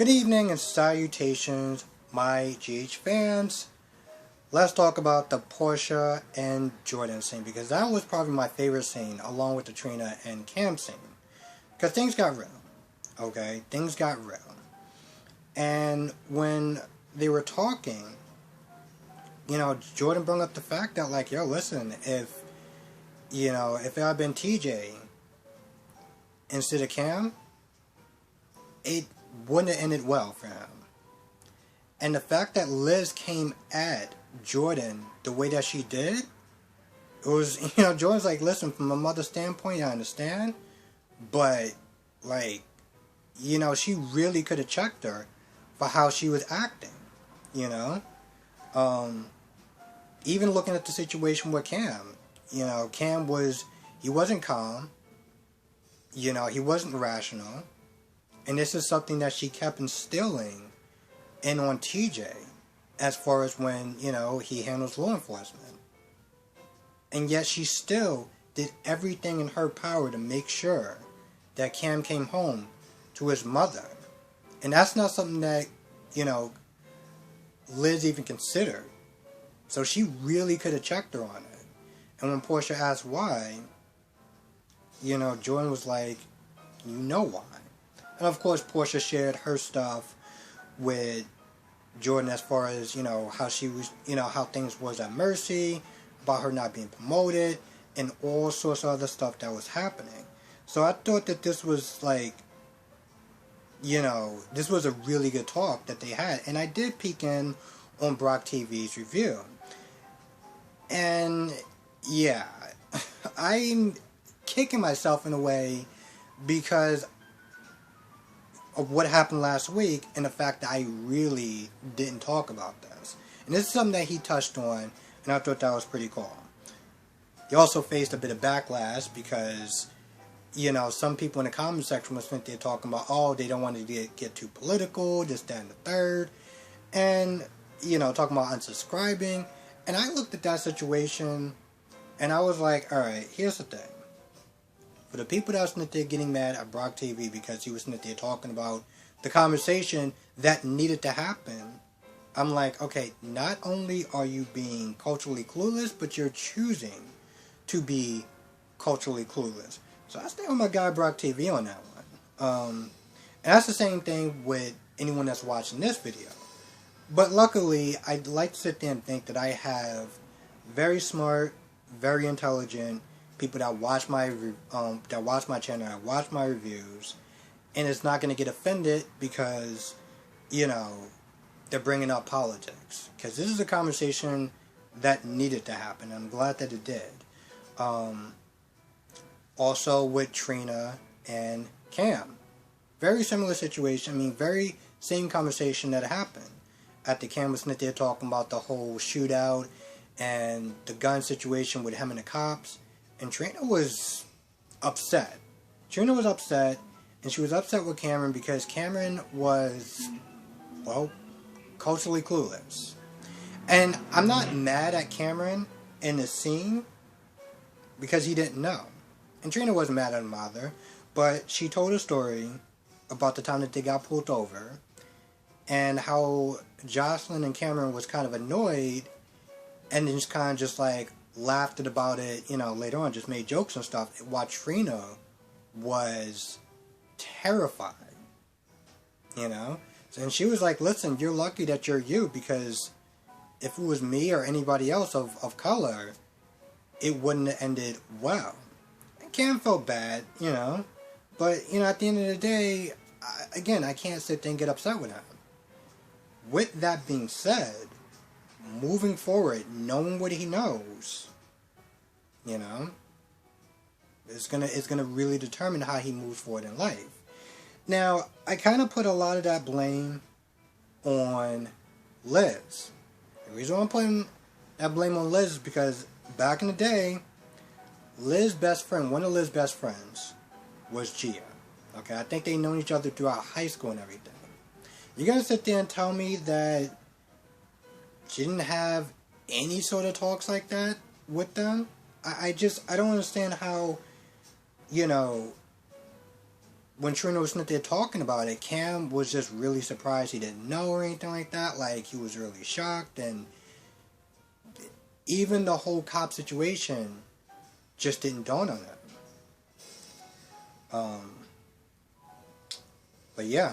Good evening and salutations, my GH fans. Let's talk about the Portia and Jordan scene, because that was probably my favorite scene, along with the Trina and Cam scene. Because things got real, okay? Things got real. And when they were talking, Jordan brought up the fact that, like, yo, listen, if it had been TJ instead of Cam, it wouldn't have ended well for him. And the fact that Liz came at Jordan the way that she did, it was, Jordan's like, listen, from a mother's standpoint, I understand, but, like, she really could have checked her for how she was acting, even looking at the situation with Cam, Cam he wasn't calm, he wasn't rational, and this is something that she kept instilling in on TJ, as far as when, he handles law enforcement. And yet she still did everything in her power to make sure that Cam came home to his mother. And that's not something that, Liz even considered. So she really could have checked her on it. And when Portia asked why, Jordan was like, you know why. And of course Portia shared her stuff with Jordan as far as, how she was, how things was at Mercy, about her not being promoted, and all sorts of other stuff that was happening. So I thought that this was like, this was a really good talk that they had. And I did peek in on Brock TV's review. And yeah, I'm kicking myself in a way because of what happened last week and the fact that I really didn't talk about this. And this is something that he touched on, and I thought that was pretty cool. He also faced a bit of backlash because, some people in the comment section was there talking about, oh, they don't want to get too political, this, that, and the third. And, talking about unsubscribing. And I looked at that situation, and I was like, alright, here's the thing. For the people that was there getting mad at Brock TV because he was there talking about the conversation that needed to happen, I'm like, okay, not only are you being culturally clueless, but you're choosing to be culturally clueless. So I stay with my guy Brock TV on that one. And that's the same thing with anyone that's watching this video. But luckily, I'd like to sit there and think that I have very smart, very intelligent people that watch my channel, that watch my reviews, and it's not going to get offended because, they're bringing up politics. Because this is a conversation that needed to happen. I'm glad that it did. Also with Trina and Cam. Very similar situation. Very same conversation that happened. At the Cam was there talking about the whole shootout and the gun situation with him and the cops. And Trina was upset. Trina was upset, and she was upset with Cameron because Cameron was, well, culturally clueless. And I'm not mad at Cameron in the scene because he didn't know. And Trina wasn't mad at him either, but she told a story about the time that they got pulled over and how Jocelyn and Cameron was kind of annoyed and then just kind of just like laughed about it, later on, just made jokes and stuff, while Trina was terrified, And she was like, listen, you're lucky that you're you, because if it was me or anybody else of color, it wouldn't have ended well. And Cam felt bad, but, at the end of the day, I can't sit there and get upset with him. With that being said, moving forward, knowing what he knows, it's gonna really determine how he moves forward in life. Now, I kind of put a lot of that blame on Liz. The reason why I'm putting that blame on Liz is because back in the day, Liz's best friend, one of Liz's best friends, was Gia. Okay, I think they known each other throughout high school and everything. You're gonna sit there and tell me that she didn't have any sort of talks like that with them? I don't understand how, when Trina was there talking about it, Cam was just really surprised he didn't know or anything like that. Like, he was really shocked, and even the whole cop situation just didn't dawn on him. But yeah.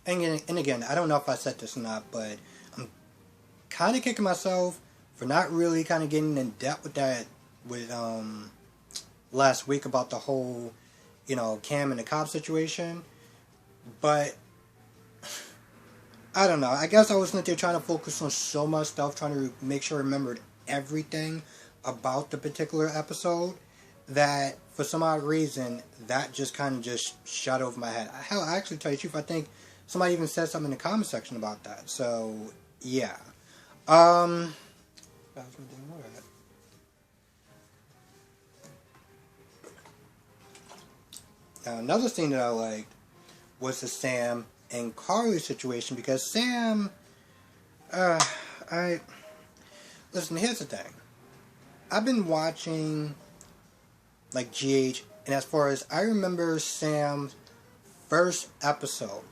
And again, I don't know if I said this or not, but I'm kind of kicking myself for not really kind of getting in depth with that with last week about the whole, Cam and the cop situation. But I don't know. I guess I was there trying to focus on so much stuff, trying to make sure I remembered everything about the particular episode, that for some odd reason that just kind of just shot over my head. Hell, I actually, tell you the truth, I think somebody even said something in the comment section about that. So yeah. Now, another thing that I liked was the Sam and Carly situation, because Sam, listen, here's the thing. I've been watching, like, GH, and as far as I remember Sam's first episode,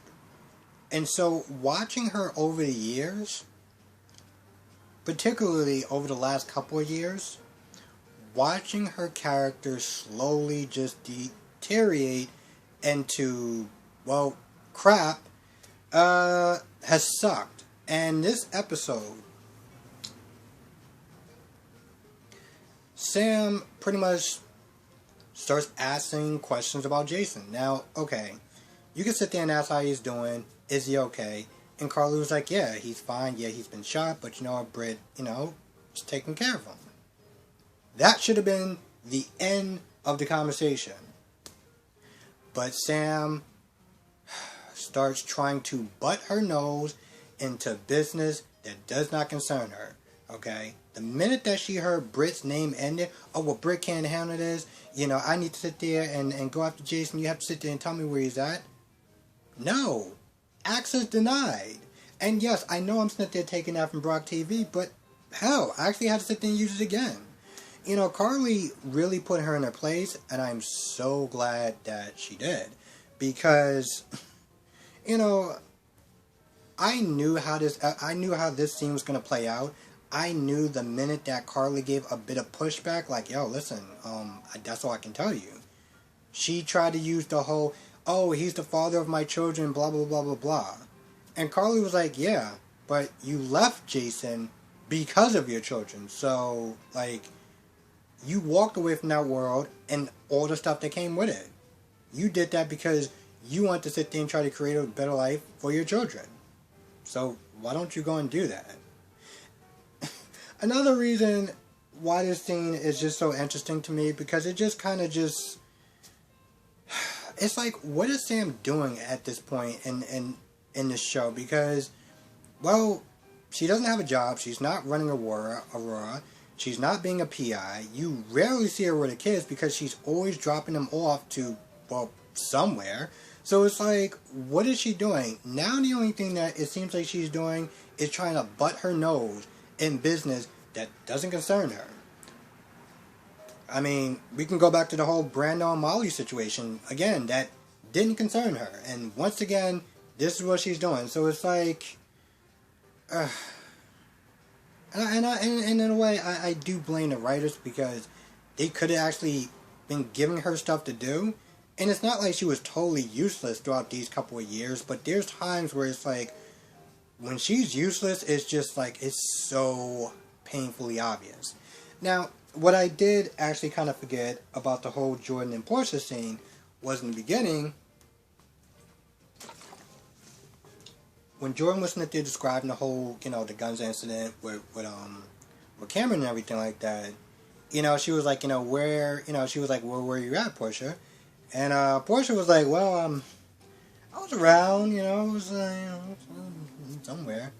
and so watching her over the years, particularly over the last couple of years, watching her character slowly just deteriorate into, well, crap, has sucked. And this episode, Sam pretty much starts asking questions about Jason. Now, okay, you can sit there and ask how he's doing. Is he okay? And Carly was like, yeah, he's fine. Yeah, he's been shot, but you know what, Britt, is taking care of him. That should have been the end of the conversation. But Sam starts trying to butt her nose into business that does not concern her. Okay? The minute that she heard Britt's name ended, oh, well, Britt can't handle this. I need to sit there and go after Jason. You have to sit there and tell me where he's at. No. Access denied. And yes, I know I'm sitting there taking that from Brock TV, but hell, I actually had to sit there and use it again. Carly really put her in her place, and I'm so glad that she did. Because, I knew how this scene was going to play out. I knew the minute that Carly gave a bit of pushback, like, yo, listen, that's all I can tell you. She tried to use the whole, oh, he's the father of my children, blah, blah, blah, blah, blah. And Carly was like, yeah, but you left Jason because of your children. So, like, you walked away from that world and all the stuff that came with it. You did that because you want to sit there and try to create a better life for your children. So, why don't you go and do that? Another reason why this scene is just so interesting to me, because it just kind of just... It's like, what is Sam doing at this point in this show? Because, well, she doesn't have a job. She's not running Aurora. She's not being a PI. You rarely see her with the kids because she's always dropping them off to, well, somewhere. So it's like, what is she doing? Now the only thing that it seems like she's doing is trying to butt her nose in business that doesn't concern her. I mean, we can go back to the whole Brando and Molly situation. Again, that didn't concern her. And once again, this is what she's doing. So it's like... And in a way, I do blame the writers, because they could have actually been giving her stuff to do. And it's not like she was totally useless throughout these couple of years. But there's times where it's like, when she's useless, it's just like, it's so painfully obvious. Now, what I did actually kind of forget about the whole Jordan and Portia scene was in the beginning, when Jordan was sitting there describing the whole, the guns incident with Cameron and everything like that, she was like, where were you at, Portia? And Portia was like, well, I was around, I was, somewhere.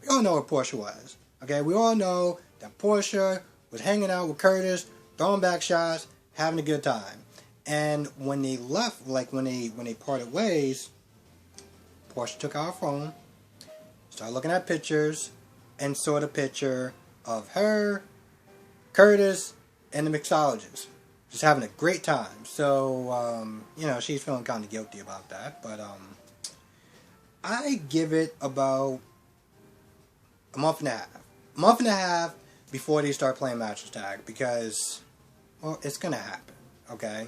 We all know where Portia was, okay? We all know that Portia was hanging out with Curtis, throwing back shots, having a good time. And when they left, like when they parted ways, Portia took out her phone, started looking at pictures, and saw the picture of her, Curtis, and the mixologist. just having a great time. So, you know, she's feeling kind of guilty about that. But I give it about a month and a half. A month and a half before they start playing matches tag, because, well, it's gonna happen, okay?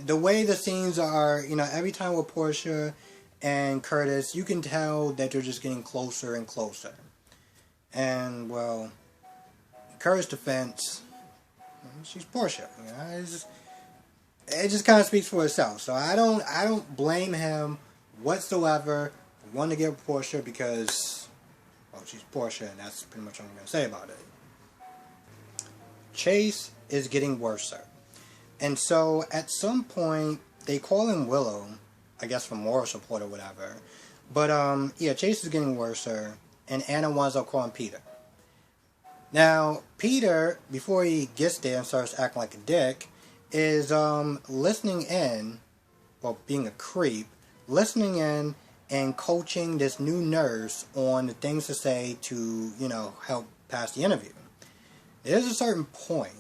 The way the scenes are, you know, every time with Portia and Curtis, you can tell that they're just getting closer and closer. And, well, Curtis' defense, she's Portia, you know, it just kind of speaks for itself. So I don't blame him whatsoever for wanting to get with Portia, because, well, she's Portia, and that's pretty much all I'm going to say about it. Chase is getting worse. And so, at some point, they call him Willow, I guess for moral support or whatever. But, yeah, Chase is getting worse, and Anna winds up calling Peter. Now, Peter, before he gets there and starts acting like a dick, is listening in, well, being a creep, listening in and coaching this new nurse on the things to say to, you know, help pass the interview. There's a certain point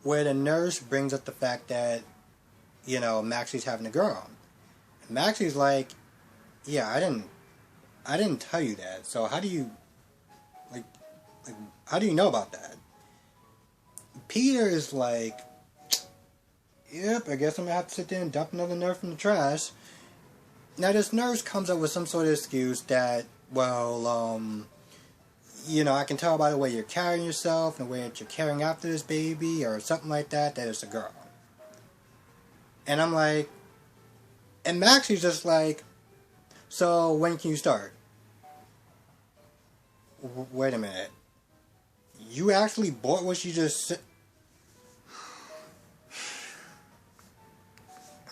where the nurse brings up the fact that, you know, Maxi's having a girl. And Maxi's like, yeah, I didn't tell you that. So how do you, like, how do you know about that? Peter is like, yep, I guess I'm going to have to sit there and dump another nurse in the trash. Now, this nurse comes up with some sort of excuse that, well, you know, I can tell by the way you're carrying yourself and the way that you're carrying after this baby or something like that, that it's a girl. And I'm like, and Maxi's just like, so when can you start? Wait a minute. You actually bought what you just said?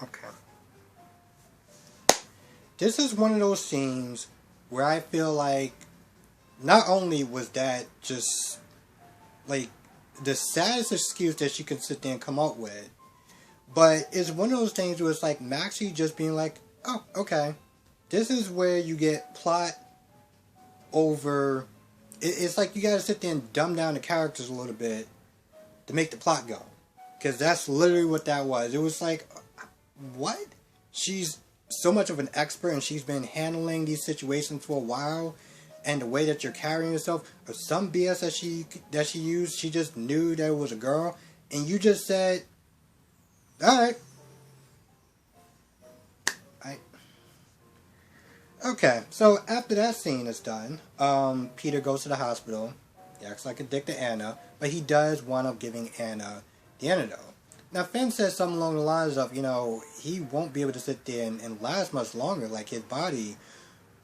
Okay. This is one of those scenes where I feel like not only was that just like the saddest excuse that she could sit there and come up with, but it's one of those things where it's like Maxi just being like, oh, okay. This is where you get plot over. It's like you gotta sit there and dumb down the characters a little bit to make the plot go. Because that's literally what that was. It was like, what? She's so much of an expert and she's been handling these situations for a while, and the way that you're carrying yourself, or some BS that she used, she just knew that it was a girl, and you just said, alright. Okay, so after that scene is done, Peter goes to the hospital. He acts like a dick to Anna, but he does wind up giving Anna the antidote. Now, Finn says something along the lines of, you know, he won't be able to sit there and last much longer. Like, his body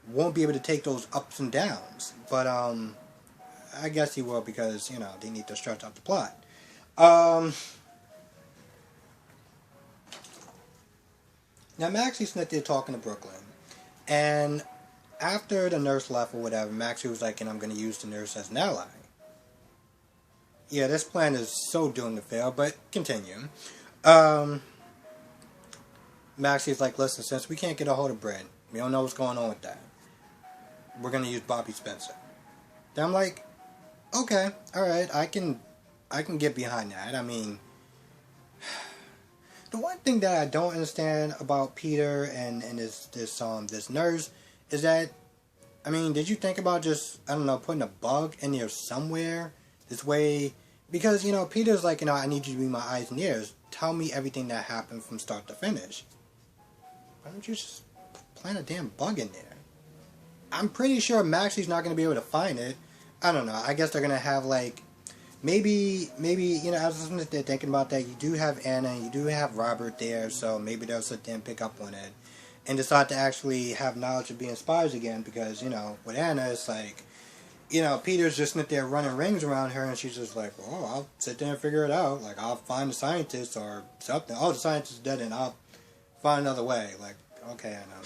won't be able to take those ups and downs. But, I guess he will because, you know, they need to stretch out the plot. Now, Maxi's not there talking to Brooklyn. And after the nurse left or whatever, Maxi was like, and I'm going to use the nurse as an ally. Yeah, this plan is so doomed to fail, but continue. Maxi's like, listen, since we can't get a hold of Britt, we don't know what's going on with that, we're going to use Bobby Spencer. Then I'm like, okay, alright, I can get behind that. I mean, the one thing that I don't understand about Peter and this nurse is that, I mean, did you think about just, I don't know, putting a bug in there somewhere? This way, because, you know, Peter's like, you know, I need you to be my eyes and ears. Tell me everything that happened from start to finish. Why don't you just plant a damn bug in there? I'm pretty sure Maxi's not going to be able to find it. I don't know. I guess they're going to have, like, maybe, you know, I was thinking about that. You do have Anna and you do have Robert there, so maybe they'll sit there and pick up on it and decide to actually have knowledge of being spies again, because, you know, with Anna, it's like, you know, Peter's just sitting there running rings around her, and she's just like, well, I'll sit there and figure it out. Like, I'll find the scientist or something. Oh, the scientist is dead, and I'll find another way. Like, okay, I know.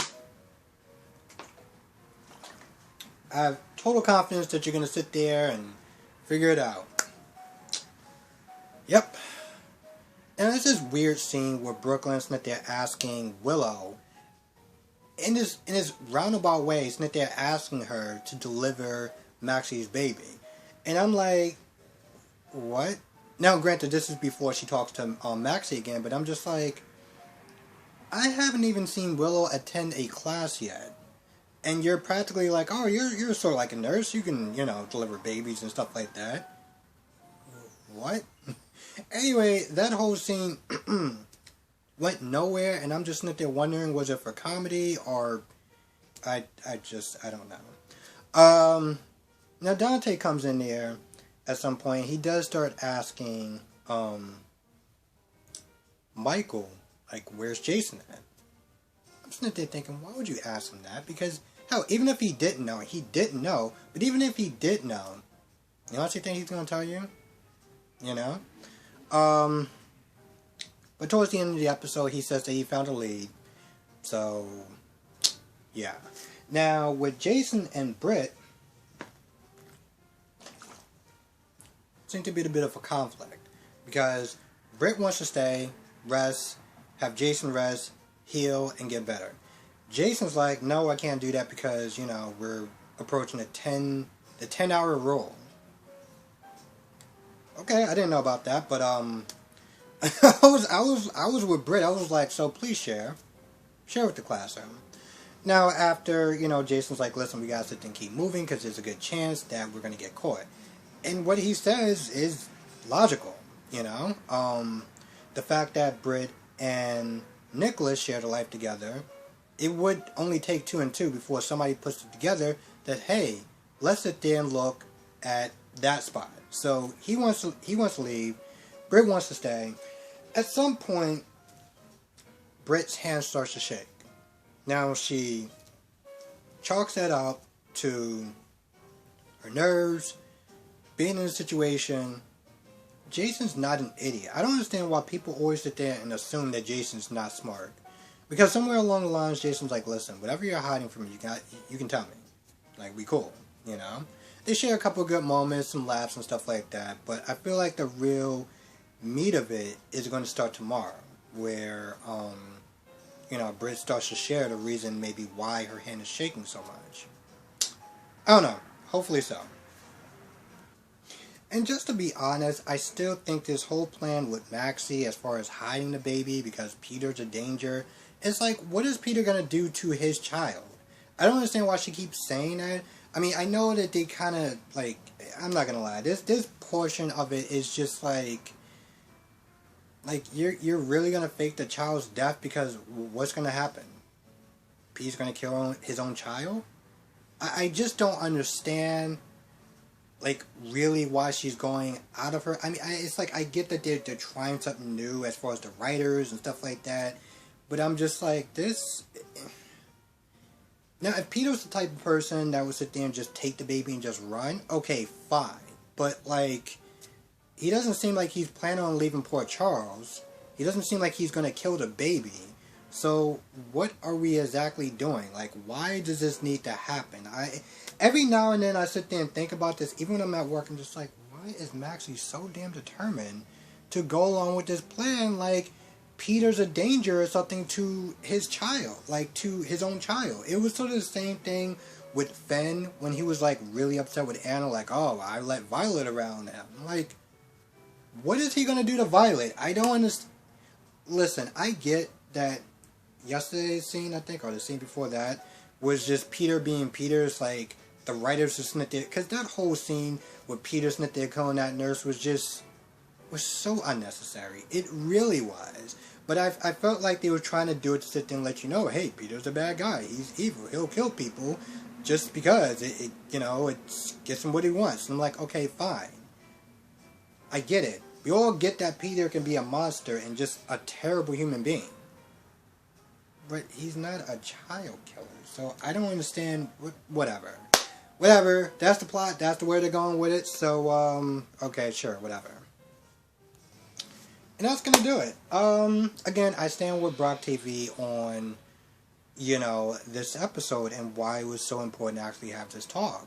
I have total confidence that you're going to sit there and figure it out. Yep. And there's this weird scene where Brooklyn's sitting there asking Willow, in this roundabout way, sitting there asking her to deliver Maxi's baby. And I'm like, what? Now, granted, this is before she talks to Maxi again, but I'm just like, I haven't even seen Willow attend a class yet. And you're practically like, oh, you're sort of like a nurse. You can, deliver babies and stuff like that. What? Anyway, that whole scene went nowhere, and I'm just sitting there wondering, was it for comedy, or I don't know. Now Dante comes in there at some point. He does start asking Michael, like, where's Jason at? I'm sitting there thinking, why would you ask him that? Because, hell, even if he didn't know, but even if he did know, you know what you think he's going to tell you? But towards the end of the episode, he says that he found a lead. So, yeah. Now, with Jason and Britt, seems to be a bit of a conflict. Because Britt wants to stay, rest, have Jason rest, heal, and get better. Jason's like, no, I can't do that because, we're approaching the 10-hour rule. Okay, I didn't know about that, but I was with Britt. I was like, so please share with the classroom. Now after Jason's like, listen, we gotta sit there and keep moving because there's a good chance that we're gonna get caught. And what he says is logical. The fact that Britt and Nicholas shared a life together, it would only take 2 and 2 before somebody puts it together that, hey, let's sit there and look at that spot. So he wants to leave. Britt wants to stay. At some point, Britt's hand starts to shake. Now she chalks that up to her nerves, being in a situation. Jason's not an idiot. I don't understand why people always sit there and assume that Jason's not smart. Because somewhere along the lines, Jason's like, listen, whatever you're hiding from me, you can tell me. Like, we cool, They share a couple of good moments, some laughs and stuff like that, but I feel like the real meat of it is going to start tomorrow, where, Britt starts to share the reason maybe why her hand is shaking so much. I don't know. Hopefully so. And just to be honest, I still think this whole plan with Maxi as far as hiding the baby because Peter's a danger, it's like, what is Peter going to do to his child? I don't understand why she keeps saying that. I mean, I know that they kind of, like, I'm not going to lie, this portion of it is just like you're really going to fake the child's death because what's going to happen? Peter's going to kill his own child? I just don't understand, like, really why she's going out of her. I mean, it's like, I get that they're trying something new as far as the writers and stuff like that, but I'm just like, this... Now, if Peter's the type of person that would sit there and just take the baby and just run, okay, fine. But, like, he doesn't seem like he's planning on leaving Port Charles. He doesn't seem like he's going to kill the baby. So, what are we exactly doing? Like, why does this need to happen? Every now and then I sit there and think about this, even when I'm at work, I'm just like, why is Maxi so damn determined to go along with this plan? Like, Peter's a danger or something to his child, like to his own child. It was sort of the same thing with Finn when he was like really upset with Anna, like, oh, I let Violet around him. Like, what is he gonna do to Violet? I don't understand. Listen, I get that yesterday's scene, I think, or the scene before that, was just Peter being Peter's, like, the writers just snipped it, because that whole scene with Peter snipped there calling that nurse was so unnecessary. It really was. But I felt like they were trying to do it to sit there and let you know, hey, Peter's a bad guy. He's evil. He'll kill people just because it gets him what he wants. And I'm like, okay, fine. I get it. We all get that Peter can be a monster and just a terrible human being. But he's not a child killer. So I don't understand. Whatever. Whatever. That's the plot. That's the way they're going with it. So, okay, sure, whatever. And that's going to do it. Again, I stand with Brock TV on, this episode and why it was so important to actually have this talk.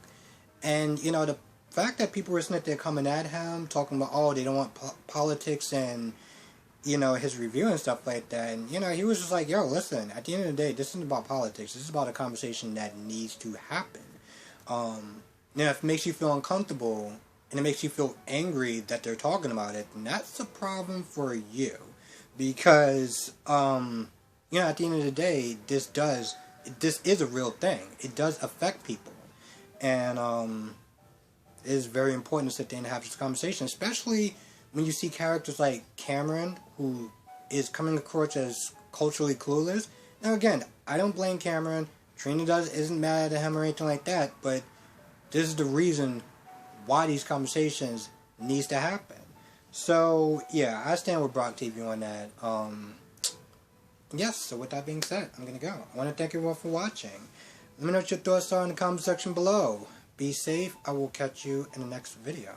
And, the fact that people were sitting there coming at him, talking about, oh, they don't want politics and, his review and stuff like that. And, he was just like, yo, listen, at the end of the day, this isn't about politics. This is about a conversation that needs to happen. Now, if it makes you feel uncomfortable, and it makes you feel angry that they're talking about it, then that's a problem for you. Because, you know, at the end of the day, this is a real thing. It does affect people. And it is very important to sit there and have this conversation, especially when you see characters like Cameron, who is coming across as culturally clueless. Now again, I don't blame Cameron. Trina isn't mad at him or anything like that, but this is the reason why these conversations needs to happen. So yeah, I stand with Brock TV on that. Yes, so with that being said, I'm gonna go. I want to thank everyone for watching. Let me know what your thoughts are in the comment section below. Be safe. I will catch you in the next video.